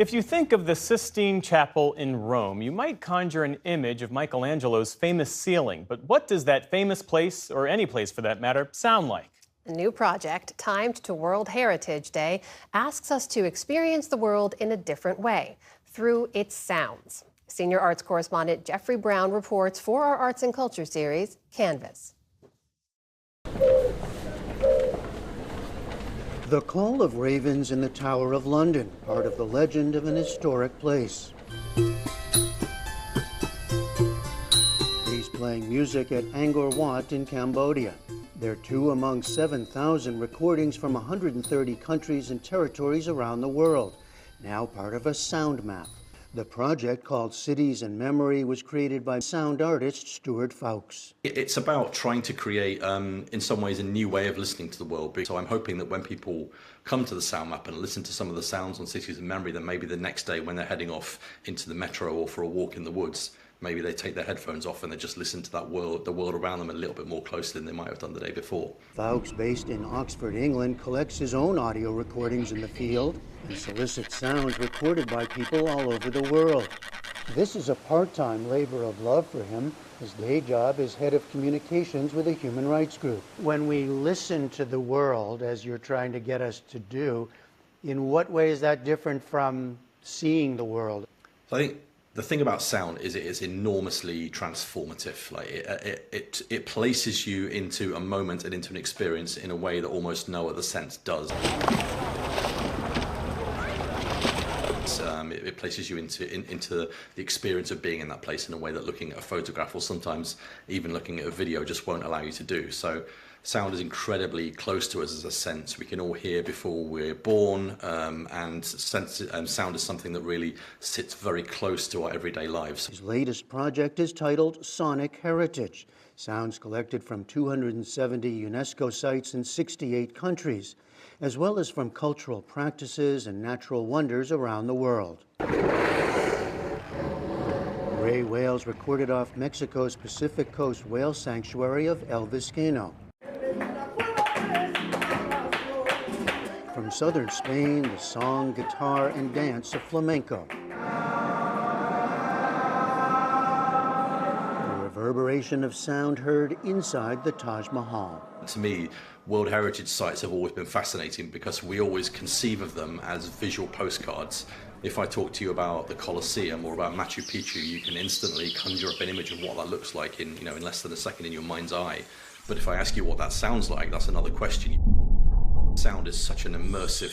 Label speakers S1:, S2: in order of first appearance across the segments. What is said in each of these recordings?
S1: If you think of the Sistine Chapel in Rome, you might conjure an image of Michelangelo's famous ceiling. But what does that famous place, or any place for that matter, sound like?
S2: A new project, timed to World Heritage Day, asks us to experience the world in a different way, through its sounds. Senior arts correspondent Jeffrey Brown reports for our Arts and Culture series, Canvas.
S3: The Call of Ravens in the Tower of London, part of the legend of an historic place. He's playing music at Angkor Wat in Cambodia. They're two among 7,000 recordings from 130 countries and territories around the world, now part of a sound map. The project, called Cities in Memory, was created by sound artist Stuart Fowkes.
S4: It's about trying to create, in some ways, a new way of listening to the world. So I'm hoping that when people come to the sound map and listen to some of the sounds on Cities in Memory, then maybe the next day when they're heading off into the metro or for a walk in the woods, maybe they take their headphones off and they just listen to that world, the world around them a little bit more closely than they might have done the day before.
S3: Fowkes, based in Oxford, England, collects his own audio recordings in the field and solicits sounds recorded by people all over the world. This is a part-time labor of love for him. His day job is head of communications with a human rights group. When we listen to the world, as you're trying to get us to do, in what way is that different from seeing the world?
S4: I think the thing about sound is it is enormously transformative. Like it places you into a moment and into an experience in a way that almost no other sense does. It places you into the experience of being in that place in a way that looking at a photograph or sometimes even looking at a video just won't allow you to do. So sound is incredibly close to us as a sense. We can all hear before we're born, and sound is something that really sits very close to our everyday lives.
S3: His latest project is titled Sonic Heritage. Sounds collected from 270 UNESCO sites in 68 countries, as well as from cultural practices and natural wonders around the world. Gray whales recorded off Mexico's Pacific Coast whale sanctuary of El Vizcaino. From southern Spain, the song, guitar, and dance of flamenco. The reverberation of sound heard inside the Taj Mahal.
S4: To me, World Heritage sites have always been fascinating because we always conceive of them as visual postcards. If I talk to you about the Colosseum or about Machu Picchu, you can instantly conjure up an image of what that looks like in less than a second in your mind's eye. But if I ask you what that sounds like, that's another question. Sound is such an immersive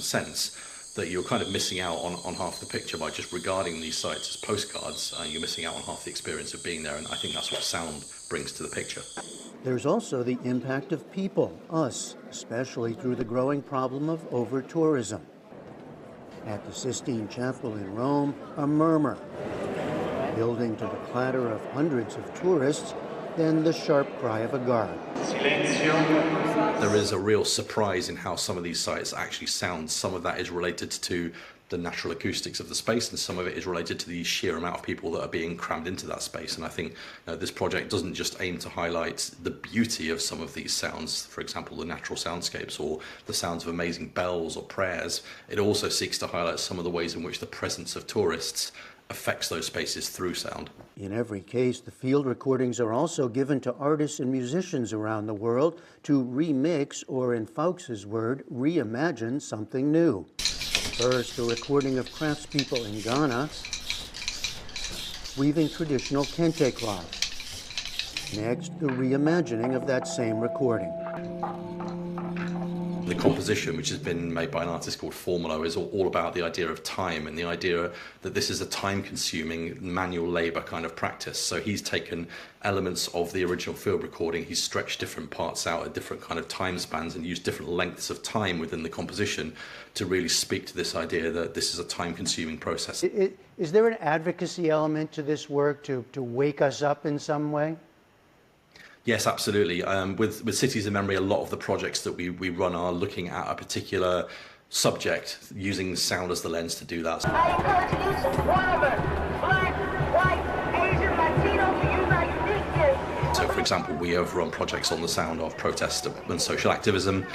S4: sense that you're kind of missing out on half the picture by just regarding these sites as postcards. You're missing out on half the experience of being there, and I think that's what sound brings to the picture.
S3: There's also the impact of people, us, especially through the growing problem of over-tourism. At the Sistine Chapel in Rome, a murmur, building to the clatter of hundreds of tourists, then the sharp cry of a guard.
S4: There is a real surprise in how some of these sites actually sound. Some of that is related to the natural acoustics of the space, and some of it is related to the sheer amount of people that are being crammed into that space. And I think this project doesn't just aim to highlight the beauty of some of these sounds, for example, the natural soundscapes or the sounds of amazing bells or prayers. It also seeks to highlight some of the ways in which the presence of tourists affects those spaces through sound.
S3: In every case, the field recordings are also given to artists and musicians around the world to remix, or in Fowkes' word, reimagine something new. First, a recording of craftspeople in Ghana weaving traditional kente cloth. Next, the reimagining of that same recording.
S4: The composition, which has been made by an artist called Formula, is all about the idea of time and the idea that this is a time-consuming, manual labour kind of practice. So he's taken elements of the original field recording, he's stretched different parts out at different kind of time spans and used different lengths of time within the composition to really speak to this idea that this is a time-consuming process.
S3: Is there an advocacy element to this work to wake us up in some way?
S4: Yes, absolutely. With Cities in Memory, a lot of the projects that we run are looking at a particular subject, using sound as the lens to do that.
S5: I encourage you, whatever, black, white, Asian, Latino, to unite this.
S4: So, for example, we have run projects on the sound of protest and social activism.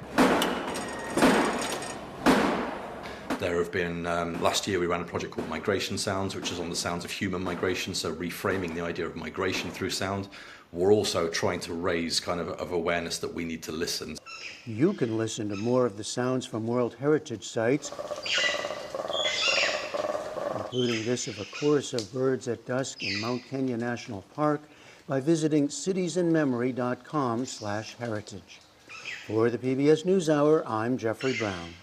S4: There have been, last year we ran a project called Migration Sounds, which is on the sounds of human migration, so reframing the idea of migration through sound. We're also trying to raise kind of awareness that we need to listen.
S3: You can listen to more of the sounds from World Heritage sites, including this of a chorus of birds at dusk in Mount Kenya National Park, by visiting citiesinmemory.com/heritage. For the PBS NewsHour, I'm Jeffrey Brown.